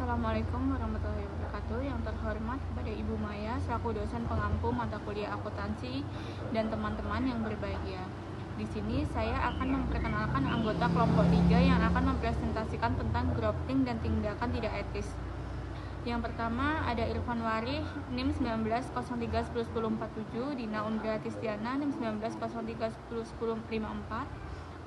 Assalamualaikum warahmatullahi wabarakatuh. Yang terhormat kepada Ibu Maya selaku dosen pengampu mata kuliah akuntansi dan teman-teman yang berbahagia. Di sini saya akan memperkenalkan anggota kelompok 3 yang akan mempresentasikan tentang grafting dan tindakan tidak etis. Yang pertama ada Irfan Warih, NIM 1903101047, Dina Undra Tistiana, NIM 1903101054,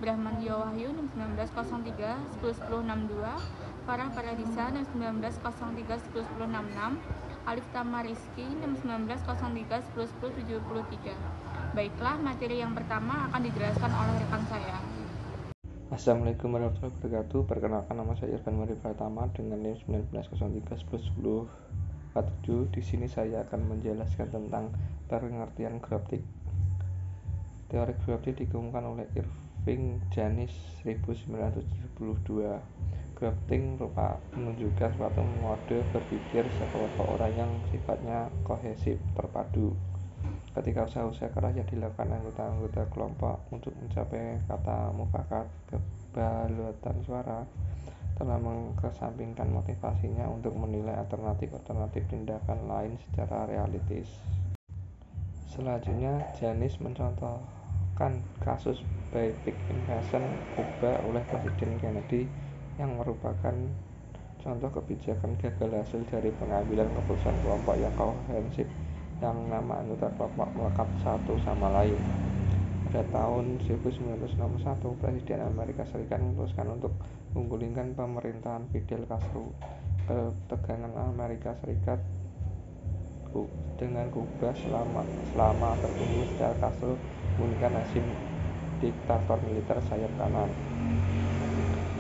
Brahman Wahyu, NIM 1903101062, Farah Paradisa, NIM 1903101066, Alif Tamar Rizky, NIM 1903101073. Baiklah, materi yang pertama akan dijelaskan oleh rekan saya. Assalamualaikum warahmatullahi wabarakatuh. Perkenalkan, nama saya Irfan Warih Pratama dengan NIM 1903101047. Di sini saya akan menjelaskan tentang pengertian grafting. Teori grafting dikemukakan oleh Irving Janis 1972. Grafting menunjukkan suatu mode berpikir sekelompok orang yang sifatnya kohesif, terpadu. Ketika usaha-usaha keras yang dilakukan anggota-anggota kelompok untuk mencapai kata mufakat, kebalutan suara telah mengesampingkan motivasinya untuk menilai alternatif tindakan lain secara realistis. Selanjutnya, Janis mencontohkan kasus Basic Invasion Kuba oleh Presiden Kennedy yang merupakan contoh kebijakan gagal hasil dari pengambilan keputusan kelompok yang kohesif yang nama anggota kelompok melekat satu sama lain. Pada tahun 1961, Presiden Amerika Serikat memutuskan untuk menggulingkan pemerintahan Fidel Castro. Ketegangan Amerika Serikat dengan Kuba selama tertunggu secara Castro menggulingkan rezim diktator militer sayap kanan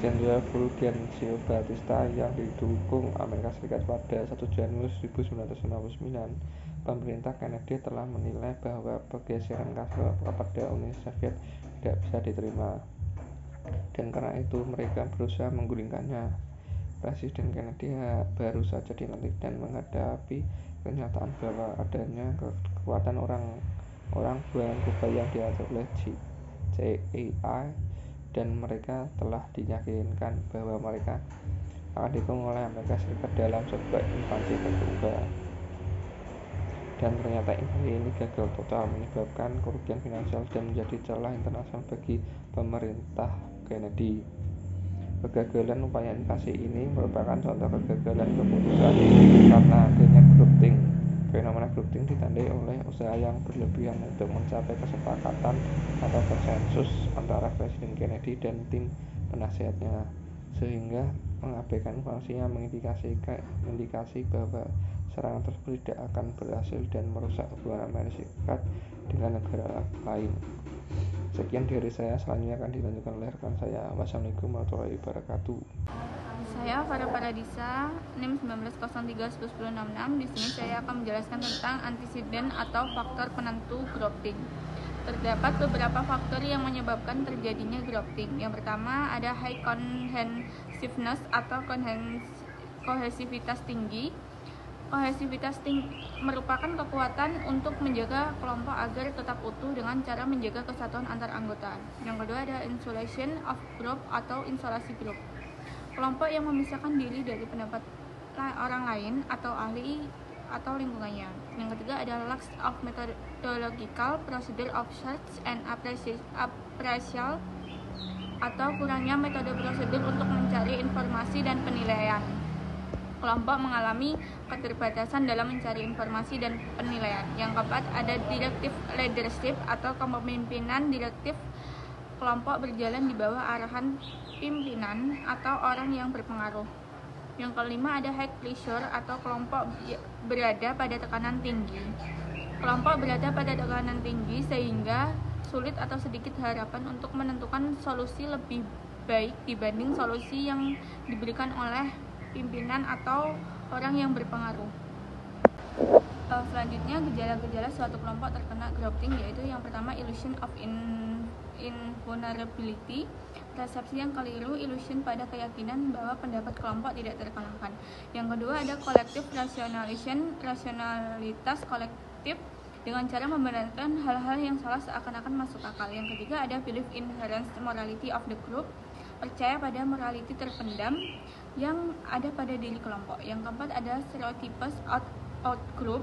Jenderal Fulgencio Batista yang didukung Amerika Serikat. Pada 1 Januari 1959, pemerintah Kennedy telah menilai bahwa pergeseran Castro kepada Uni Soviet tidak bisa diterima, dan karena itu mereka berusaha menggulingkannya. Presiden Kennedy baru saja dilantik dan menghadapi kenyataan bahwa adanya kekuatan orang buangan Kuba yang diatur oleh CIA, dan mereka telah diyakinkan bahwa mereka akan didukung oleh Amerika Serikat dalam sebuah invasi ke Kuba. Dan ternyata invasi ini gagal total, menyebabkan kerugian finansial dan menjadi celah internasional bagi pemerintah Kennedy. Kegagalan upaya invasi ini merupakan contoh kegagalan keputusan karena adanya grafting. Fenomena grafting ditandai oleh usaha yang berlebihan untuk mencapai kesepakatan atau konsensus antara Presiden Kennedy dan tim penasihatnya, sehingga mengabaikan fungsinya mengindikasi bahwa serangan tersebut tidak akan berhasil dan merusak hubungan Amerika Serikat dengan negara lain. Sekian dari saya, selanjutnya akan dilanjutkan oleh rekan saya. Wassalamualaikum warahmatullahi wabarakatuh. Saya Farah Paradisa, NIM 1903101066. Di sini saya akan menjelaskan tentang anteseden atau faktor penentu grafting. Terdapat beberapa faktor yang menyebabkan terjadinya grafting. Yang pertama ada high cohesiveness atau kohesivitas tinggi. Kohesivitas tinggi merupakan kekuatan untuk menjaga kelompok agar tetap utuh dengan cara menjaga kesatuan antar anggota. Yang kedua ada insulation of group atau insulasi grup. Kelompok yang memisahkan diri dari pendapat orang lain atau ahli atau lingkungannya. Yang ketiga ada lack of methodological procedure of search and appraisal atau kurangnya metode prosedur untuk mencari informasi dan penilaian. Kelompok mengalami keterbatasan dalam mencari informasi dan penilaian. Yang keempat ada directive leadership atau kepemimpinan direktif. Kelompok berjalan di bawah arahan pimpinan atau orang yang berpengaruh. Yang kelima ada high pressure atau kelompok berada pada tekanan tinggi. Kelompok berada pada tekanan tinggi sehingga sulit atau sedikit harapan untuk menentukan solusi lebih baik dibanding solusi yang diberikan oleh pimpinan atau orang yang berpengaruh. Selanjutnya gejala-gejala suatu kelompok terkena grafting yaitu yang pertama illusion of invulnerability, persepsi yang keliru, illusion pada keyakinan bahwa pendapat kelompok tidak terkalahkan. Yang kedua ada collective rationalization, rasionalitas kolektif dengan cara membenarkan hal-hal yang salah seakan-akan masuk akal. Yang ketiga ada belief inherent morality of the group, percaya pada morality terpendam. yang ada pada diri kelompok. Yang keempat ada stereotypes out group,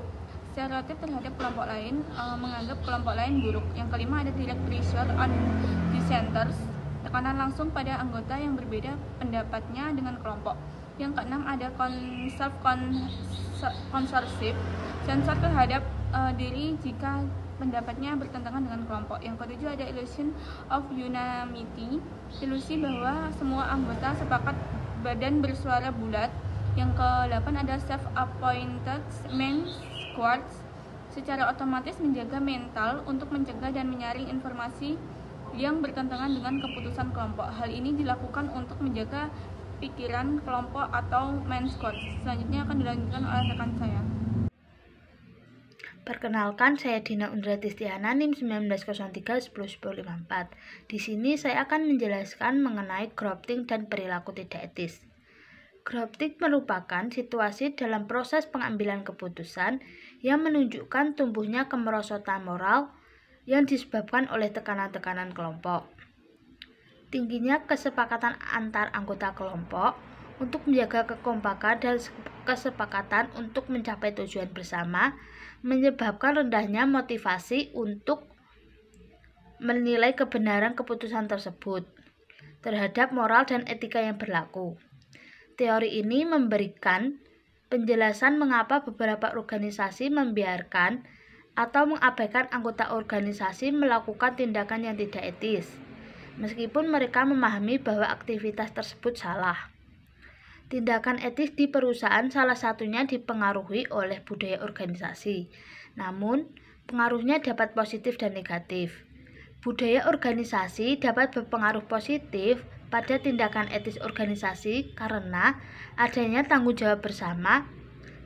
stereotip terhadap kelompok lain, menganggap kelompok lain buruk. Yang kelima ada direct pressure on dissenters, tekanan langsung pada anggota yang berbeda pendapatnya dengan kelompok. Yang keenam ada conservative, sensor terhadap diri jika pendapatnya bertentangan dengan kelompok. Yang ketujuh ada illusion of unanimity, ilusi bahwa semua anggota sepakat badan bersuara bulat. Yang ke-8 ada self-appointed main squads, secara otomatis menjaga mental untuk mencegah dan menyaring informasi yang bertentangan dengan keputusan kelompok. Hal ini dilakukan untuk menjaga pikiran kelompok atau main squad. Selanjutnya akan dilanjutkan oleh rekan saya. Perkenalkan, saya Dina Undra Tistiana, NIM 1903-10-1054. Di sini saya akan menjelaskan mengenai grafting dan perilaku tidak etis. Grafting merupakan situasi dalam proses pengambilan keputusan yang menunjukkan tumbuhnya kemerosotan moral yang disebabkan oleh tekanan-tekanan kelompok. Tingginya kesepakatan antar anggota kelompok untuk menjaga kekompakan dan kesepakatan untuk mencapai tujuan bersama menyebabkan rendahnya motivasi untuk menilai kebenaran keputusan tersebut terhadap moral dan etika yang berlaku. Teori ini memberikan penjelasan mengapa beberapa organisasi membiarkan atau mengabaikan anggota organisasi melakukan tindakan yang tidak etis, meskipun mereka memahami bahwa aktivitas tersebut salah. Tindakan etis di perusahaan salah satunya dipengaruhi oleh budaya organisasi, namun pengaruhnya dapat positif dan negatif. Budaya organisasi dapat berpengaruh positif pada tindakan etis organisasi karena adanya tanggung jawab bersama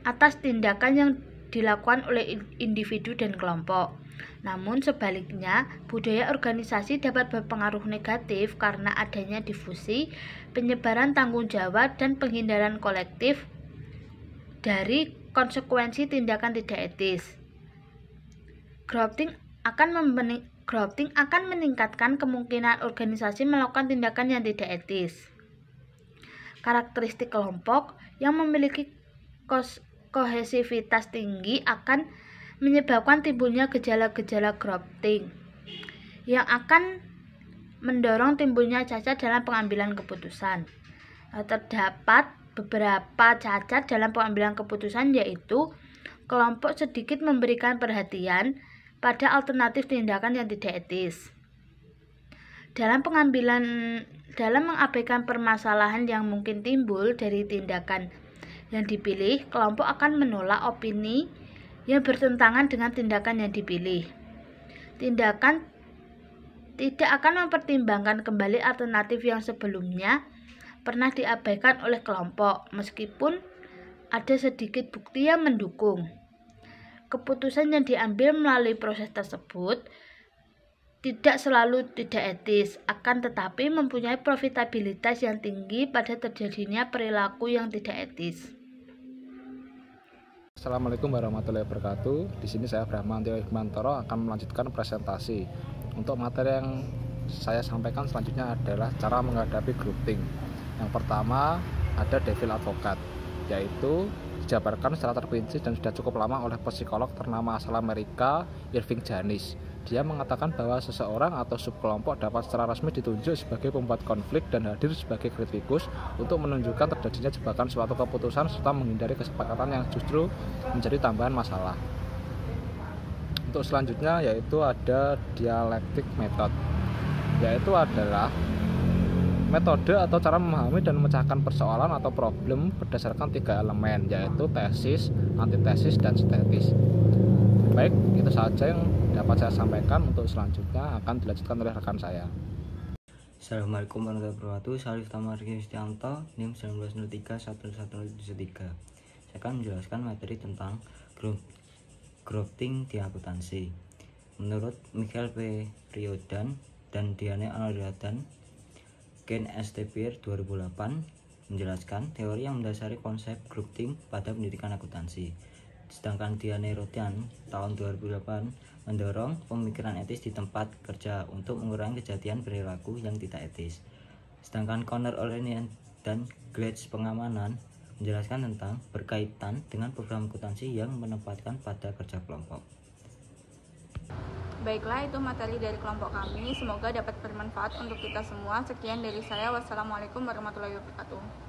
atas tindakan yang dilakukan oleh individu dan kelompok. Namun sebaliknya, budaya organisasi dapat berpengaruh negatif karena adanya difusi, penyebaran tanggung jawab, dan penghindaran kolektif dari konsekuensi tindakan tidak etis. Grafting akan meningkatkan kemungkinan organisasi melakukan tindakan yang tidak etis. Karakteristik kelompok yang memiliki kohesivitas tinggi akan menyebabkan timbulnya gejala-gejala grafting yang akan mendorong timbulnya cacat dalam pengambilan keputusan. Terdapat beberapa cacat dalam pengambilan keputusan, yaitu kelompok sedikit memberikan perhatian pada alternatif tindakan yang tidak etis. Dalam mengabaikan permasalahan yang mungkin timbul dari tindakan yang dipilih, kelompok akan menolak opini yang bertentangan dengan tindakan yang dipilih. Tindakan tidak akan mempertimbangkan kembali alternatif yang sebelumnya pernah diabaikan oleh kelompok, meskipun ada sedikit bukti yang mendukung. Keputusan yang diambil melalui proses tersebut tidak selalu tidak etis, akan tetapi mempunyai profitabilitas yang tinggi pada terjadinya perilaku yang tidak etis. Assalamualaikum warahmatullahi wabarakatuh. Di sini saya Brahmantio Hikmantoro akan melanjutkan presentasi. Untuk materi yang saya sampaikan selanjutnya adalah cara menghadapi grafting. Yang pertama ada devil advocate, yaitu dijabarkan secara terperinci dan sudah cukup lama oleh psikolog ternama asal Amerika, Irving Janis. Dia mengatakan bahwa seseorang atau subkelompok dapat secara resmi ditunjuk sebagai pembuat konflik dan hadir sebagai kritikus untuk menunjukkan terjadinya jebakan suatu keputusan serta menghindari kesepakatan yang justru menjadi tambahan masalah. Untuk selanjutnya yaitu ada dialektik method, yaitu adalah metode atau cara memahami dan memecahkan persoalan atau problem berdasarkan 3 elemen, yaitu tesis, antitesis, dan sintetis. Baik, itu saja yang dapat saya sampaikan. Untuk selanjutnya akan dilanjutkan oleh rekan saya. Assalamualaikum warahmatullahi wabarakatuh. Saya Tamar Kristianto, NIM 1903-1173. Saya akan menjelaskan materi tentang grafting di akuntansi. Menurut Michael P. Riordan dan Diane Anodatan, Ken STPR 2008 menjelaskan teori yang mendasari konsep grafting pada pendidikan akuntansi. Sedangkan Diane Rodian tahun 2008 mendorong pemikiran etis di tempat kerja untuk mengurangi kejadian perilaku yang tidak etis. Sedangkan Connor dan Glitch pengamanan menjelaskan tentang berkaitan dengan program akuntansi yang menempatkan pada kerja kelompok. Baiklah, itu materi dari kelompok kami. Semoga dapat bermanfaat untuk kita semua. Sekian dari saya. Wassalamualaikum warahmatullahi wabarakatuh.